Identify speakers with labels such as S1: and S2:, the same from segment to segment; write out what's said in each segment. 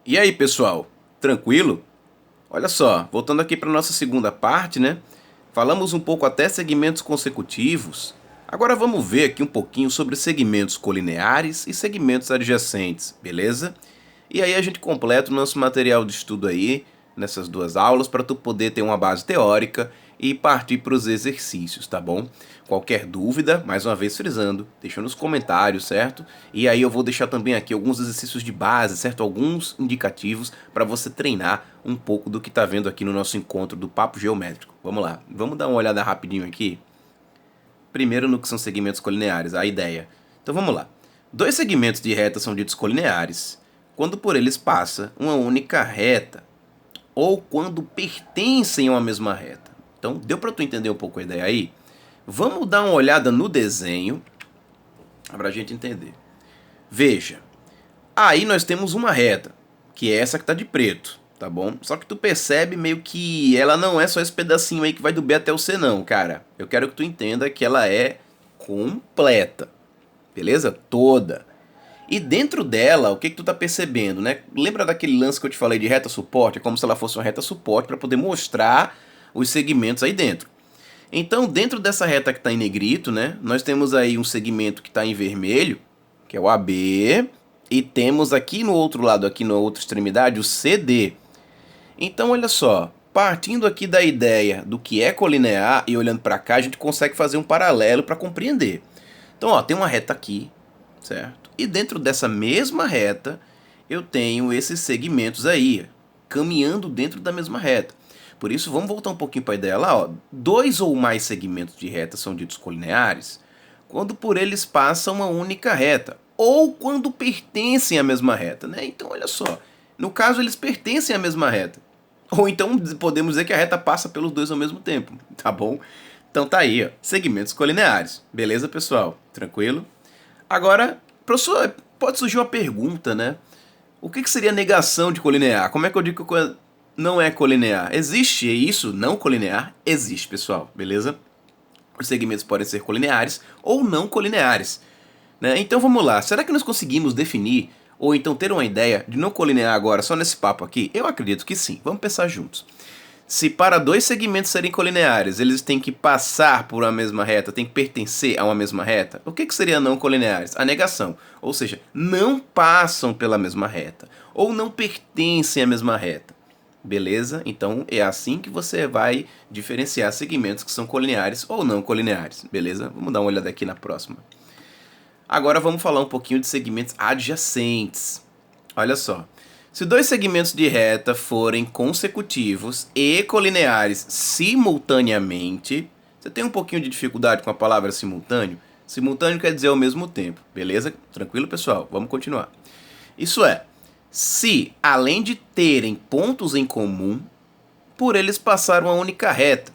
S1: E aí, pessoal? Tranquilo? Olha só, voltando aqui para nossa segunda parte, né? Falamos um pouco até segmentos consecutivos. Agora vamos ver aqui um pouquinho sobre segmentos colineares e segmentos adjacentes, beleza? E aí a gente completa o nosso material de estudo aí nessas duas aulas para tu poder ter uma base teórica e partir para os exercícios, tá bom? Qualquer dúvida, mais uma vez frisando, deixa nos comentários, certo? E aí eu vou deixar também aqui alguns exercícios de base, certo? Alguns indicativos para você treinar um pouco do que tá vendo aqui no nosso encontro do Papo Geométrico. Vamos lá, vamos dar uma olhada rapidinho aqui. Primeiro no que são segmentos colineares, a ideia. Então vamos lá. Dois segmentos de reta são ditos colineares quando por eles passa uma única reta ou quando pertencem a uma mesma reta. Então, deu para tu entender um pouco a ideia aí? Vamos dar uma olhada no desenho para a gente entender. Veja, aí nós temos uma reta, que é essa que está de preto, tá bom? Só que tu percebe meio que ela não é só esse pedacinho aí que vai do B até o C não, cara. Eu quero que tu entenda que ela é completa, beleza? Toda. E dentro dela, o que que tu tá percebendo, né? Lembra daquele lance que eu te falei de reta suporte? É como se ela fosse uma reta suporte para poder mostrar os segmentos aí dentro. Então, dentro dessa reta que está em negrito, né, nós temos aí um segmento que está em vermelho, que é o AB, e temos aqui no outro lado, aqui na outra extremidade, o CD. Então, olha só, partindo aqui da ideia do que é colinear e olhando para cá, a gente consegue fazer um paralelo para compreender. Então, ó, tem uma reta aqui, certo? E dentro dessa mesma reta, eu tenho esses segmentos aí, caminhando dentro da mesma reta. Por isso, vamos voltar um pouquinho para a ideia lá. Ó. Dois ou mais segmentos de reta são ditos colineares quando por eles passa uma única reta, ou quando pertencem à mesma reta. Né? Então, olha só, no caso, eles pertencem à mesma reta. Ou então podemos dizer que a reta passa pelos dois ao mesmo tempo, tá bom? Então tá aí, ó, segmentos colineares. Beleza, pessoal? Tranquilo? Agora, professor, pode surgir uma pergunta, né? O que seria negação de colinear? Como é que eu digo que não é colinear? Existe isso, não colinear? Existe, pessoal, beleza? Os segmentos podem ser colineares ou não colineares. Né? Então vamos lá, será que nós conseguimos definir ou então ter uma ideia de não colinear agora só nesse papo aqui? Eu acredito que sim, vamos pensar juntos. Se para dois segmentos serem colineares, eles têm que passar por uma mesma reta, têm que pertencer a uma mesma reta, o que seria não colineares? A negação, ou seja, não passam pela mesma reta, ou não pertencem à mesma reta. Beleza? Então é assim que você vai diferenciar segmentos que são colineares ou não colineares. Beleza? Vamos dar uma olhada aqui na próxima. Agora vamos falar um pouquinho de segmentos adjacentes. Olha só. Se dois segmentos de reta forem consecutivos e colineares simultaneamente, você tem um pouquinho de dificuldade com a palavra simultâneo? Simultâneo quer dizer ao mesmo tempo, beleza? Tranquilo, pessoal? Vamos continuar. Isso é, se além de terem pontos em comum, por eles passar uma única reta,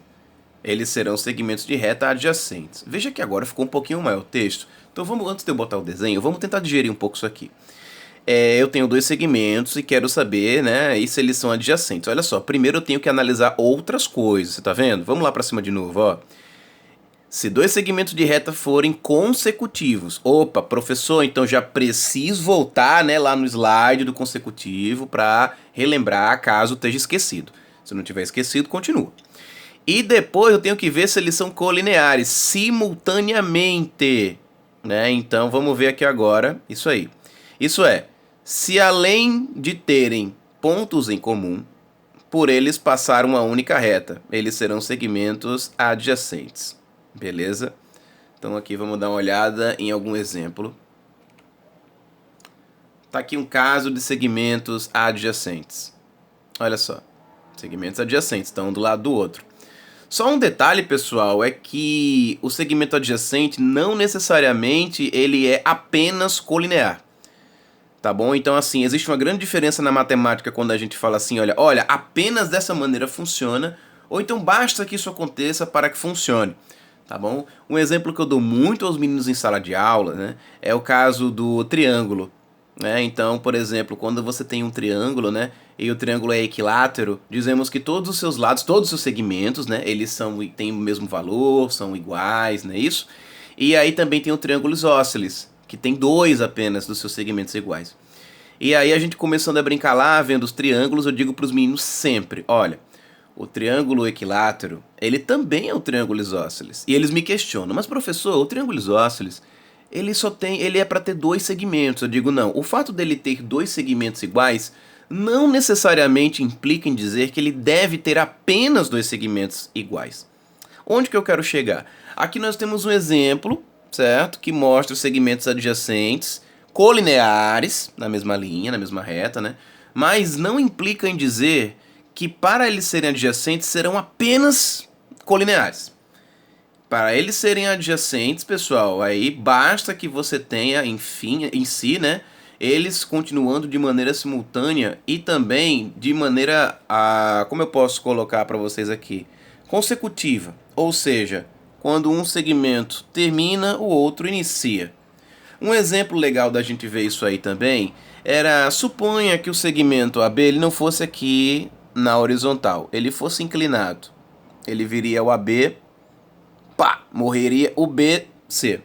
S1: eles serão segmentos de reta adjacentes. Veja que agora ficou um pouquinho maior o texto. Então vamos, antes de eu botar o desenho, vamos tentar digerir um pouco isso aqui. Eu tenho dois segmentos e quero saber, né, e se eles são adjacentes. Olha só, primeiro eu tenho que analisar outras coisas, você tá vendo? Vamos lá para cima de novo, ó. Se dois segmentos de reta forem consecutivos, opa, professor, então já preciso voltar, né, lá no slide do consecutivo para relembrar caso esteja esquecido. Se não tiver esquecido, continua. E depois eu tenho que ver se eles são colineares simultaneamente, né? Então vamos ver aqui agora isso aí. Isso é, se além de terem pontos em comum, por eles passar uma única reta, eles serão segmentos adjacentes. Beleza? Então aqui vamos dar uma olhada em algum exemplo. Tá aqui um caso de segmentos adjacentes. Olha só, segmentos adjacentes estão um do lado do outro. Só um detalhe, pessoal, é que o segmento adjacente não necessariamente ele é apenas colinear. Tá bom? Então, assim, existe uma grande diferença na matemática quando a gente fala assim, olha, apenas dessa maneira funciona, ou então basta que isso aconteça para que funcione. Tá bom? Um exemplo que eu dou muito aos meninos em sala de aula, né, é o caso do triângulo. Né? Então, por exemplo, quando você tem um triângulo, né, e o triângulo é equilátero, dizemos que todos os seus lados, todos os seus segmentos, né, eles têm o mesmo valor, são iguais, não é isso? E aí também tem o triângulo isósceles, que tem dois apenas dos seus segmentos iguais. E aí a gente começando a brincar lá, vendo os triângulos, eu digo para os meninos sempre, olha, o triângulo equilátero, ele também é um triângulo isósceles. E eles me questionam, mas professor, o triângulo isósceles, ele é para ter dois segmentos. Eu digo, não, o fato dele ter dois segmentos iguais não necessariamente implica em dizer que ele deve ter apenas dois segmentos iguais. Onde que eu quero chegar? Aqui nós temos um exemplo, certo? Que mostra os segmentos adjacentes, colineares, na mesma linha, na mesma reta, né? Mas não implica em dizer que para eles serem adjacentes serão apenas colineares. Para eles serem adjacentes, pessoal, aí basta que você tenha, enfim, em si, né? Eles continuando de maneira simultânea e também de maneira, como eu posso colocar para vocês aqui, consecutiva. Ou seja, quando um segmento termina, o outro inicia. Um exemplo legal da gente ver isso aí também era, suponha que o segmento AB ele não fosse aqui na horizontal, ele fosse inclinado. Ele viria o AB, pá, morreria o BC.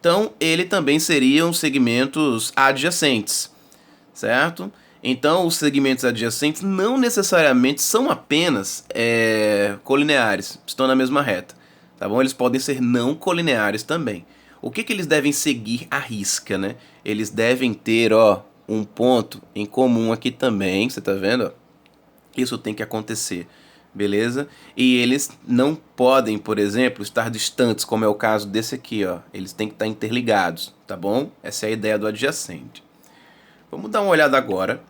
S1: Então, ele também seriam segmentos adjacentes, certo? Então, os segmentos adjacentes não necessariamente são apenas colineares, estão na mesma reta, tá bom? Eles podem ser não colineares também. O que eles devem seguir à risca, né? Eles devem ter, um ponto em comum aqui também, você tá vendo? Isso tem que acontecer, beleza? E eles não podem, por exemplo, estar distantes, como é o caso desse aqui, ó. Eles têm que estar interligados, tá bom? Essa é a ideia do adjacente. Vamos dar uma olhada agora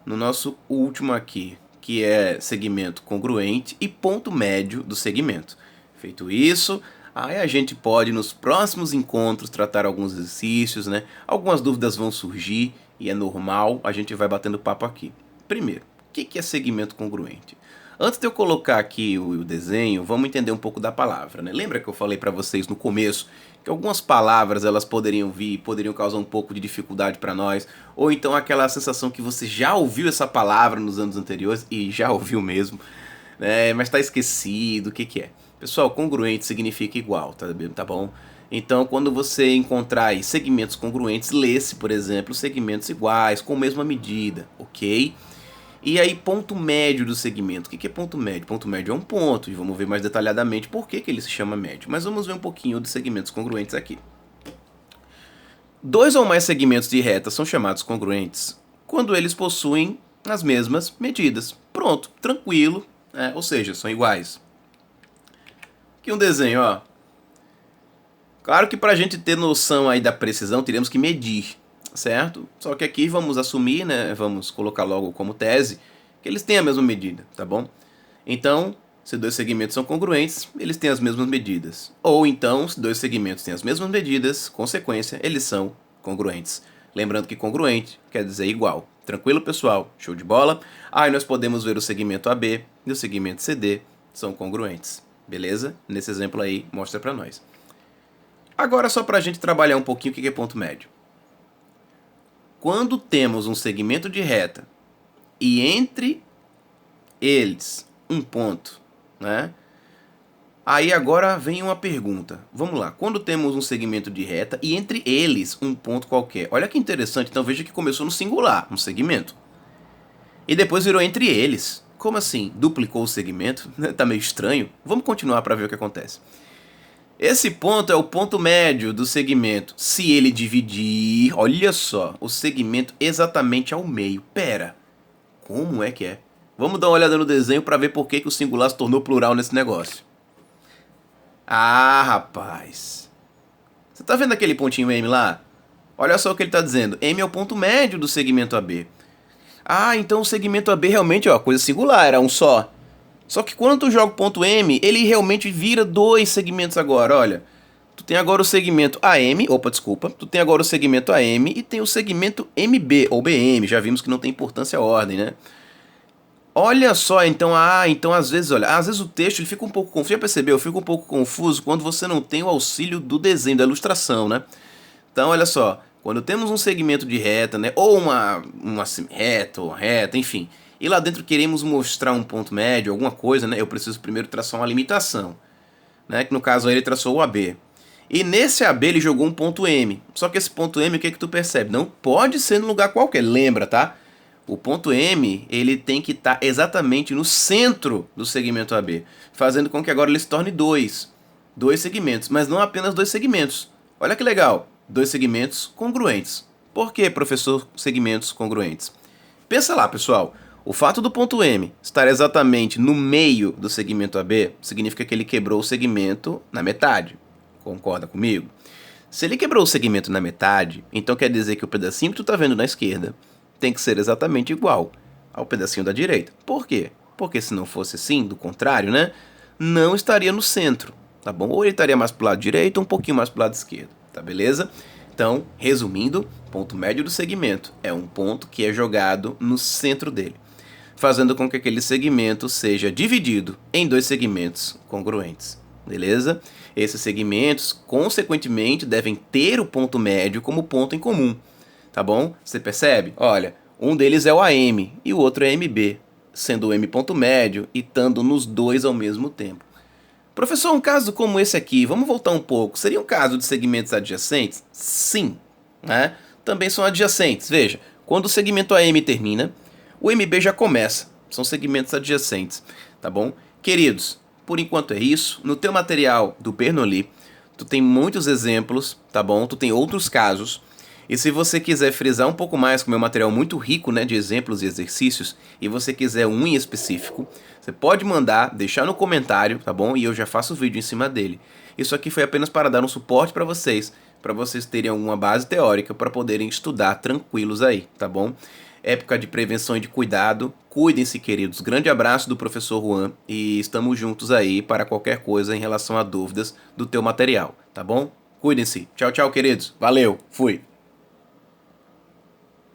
S1: no nosso último aqui, que é segmento congruente e ponto médio do segmento. Feito isso, aí a gente pode nos próximos encontros tratar alguns exercícios, né? Algumas dúvidas vão surgir e é normal, a gente vai batendo papo aqui. Primeiro, o que é segmento congruente? Antes de eu colocar aqui o desenho, vamos entender um pouco da palavra, né? Lembra que eu falei para vocês no começo que algumas palavras elas poderiam vir, poderiam causar um pouco de dificuldade para nós, ou então aquela sensação que você já ouviu essa palavra nos anos anteriores e já ouviu mesmo, né? Mas está esquecido, o que é? Pessoal, congruente significa igual, tá bom? Então, quando você encontrar aí segmentos congruentes, lê-se, por exemplo, segmentos iguais, com a mesma medida, ok? E aí, ponto médio do segmento. O que é ponto médio? Ponto médio é um ponto, e vamos ver mais detalhadamente por que ele se chama médio. Mas vamos ver um pouquinho dos segmentos congruentes aqui. Dois ou mais segmentos de reta são chamados congruentes quando eles possuem as mesmas medidas. Pronto, tranquilo, ou seja, são iguais. Aqui um desenho, ó. Claro que para a gente ter noção aí da precisão, teremos que medir, certo? Só que aqui vamos assumir, né, vamos colocar logo como tese, que eles têm a mesma medida, tá bom? Então, se dois segmentos são congruentes, eles têm as mesmas medidas. Ou então, se dois segmentos têm as mesmas medidas, consequência, eles são congruentes. Lembrando que congruente quer dizer igual. Tranquilo, pessoal? Show de bola? Aí nós podemos ver o segmento AB e o segmento CD são congruentes. Beleza? Nesse exemplo aí, mostra pra nós. Agora, só para a gente trabalhar um pouquinho o que é ponto médio. Quando temos um segmento de reta e entre eles um ponto, né? Aí agora vem uma pergunta. Vamos lá. Quando temos um segmento de reta e entre eles um ponto qualquer. Olha que interessante. Então veja que começou no singular, um segmento. E depois virou entre eles. Como assim? Duplicou o segmento? Tá meio estranho. Vamos continuar para ver o que acontece. Esse ponto é o ponto médio do segmento. Se ele dividir, olha só, o segmento exatamente ao meio. Pera, como é que é? Vamos dar uma olhada no desenho para ver por que o singular se tornou plural nesse negócio. Ah, rapaz. Você tá vendo aquele pontinho M lá? Olha só o que ele tá dizendo. M é o ponto médio do segmento AB. Ah, então o segmento AB realmente é coisa singular, era um só. Só que quando tu joga o ponto M, ele realmente vira dois segmentos agora, olha. Tu tem agora o segmento AM, tu tem agora o segmento AM e tem o segmento MB, ou BM, já vimos que não tem importância a ordem, né? Olha só, então às vezes o texto ele fica um pouco confuso, já percebeu? Fica um pouco confuso quando você não tem o auxílio do desenho, da ilustração, né? Então, olha só, quando temos um segmento de reta, né, ou uma reta, ou reta, enfim, e lá dentro queremos mostrar um ponto médio, alguma coisa, né, eu preciso primeiro traçar uma limitação, né, que no caso aí ele traçou o AB. E nesse AB ele jogou um ponto M. Só que esse ponto M, o que tu percebe? Não pode ser num lugar qualquer, lembra, tá? O ponto M, ele tem que estar exatamente no centro do segmento AB, fazendo com que agora ele se torne dois segmentos, mas não apenas dois segmentos. Olha que legal, dois segmentos congruentes. Por que, professor, segmentos congruentes? Pensa lá, pessoal. O fato do ponto M estar exatamente no meio do segmento AB significa que ele quebrou o segmento na metade. Concorda comigo? Se ele quebrou o segmento na metade, então quer dizer que o pedacinho que tu tá vendo na esquerda tem que ser exatamente igual ao pedacinho da direita. Por quê? Porque se não fosse assim, do contrário, né? Não estaria no centro, tá bom? Ou ele estaria mais pro lado direito ou um pouquinho mais pro lado esquerdo, tá beleza? Então, resumindo, ponto médio do segmento é um ponto que é jogado no centro dele, fazendo com que aquele segmento seja dividido em dois segmentos congruentes, beleza? Esses segmentos, consequentemente, devem ter o ponto médio como ponto em comum, tá bom? Você percebe? Olha, um deles é o AM e o outro é MB, sendo o M ponto médio e estando nos dois ao mesmo tempo. Professor, um caso como esse aqui, vamos voltar um pouco, seria um caso de segmentos adjacentes? Sim, né? Também são adjacentes. Veja, quando o segmento AM termina, o MB já começa. São segmentos adjacentes, tá bom? Queridos, por enquanto é isso. No teu material do Bernoulli, tu tem muitos exemplos, tá bom? Tu tem outros casos. E se você quiser frisar um pouco mais com o meu material muito rico, né, de exemplos e exercícios, e você quiser um em específico, você pode mandar, deixar no comentário, tá bom? E eu já faço vídeo em cima dele. Isso aqui foi apenas para dar um suporte para vocês terem alguma base teórica para poderem estudar tranquilos aí, tá bom? Época de prevenção e de cuidado. Cuidem-se, queridos. Grande abraço do professor Juan e estamos juntos aí para qualquer coisa em relação a dúvidas do teu material, tá bom? Cuidem-se. Tchau, tchau, queridos. Valeu. Fui.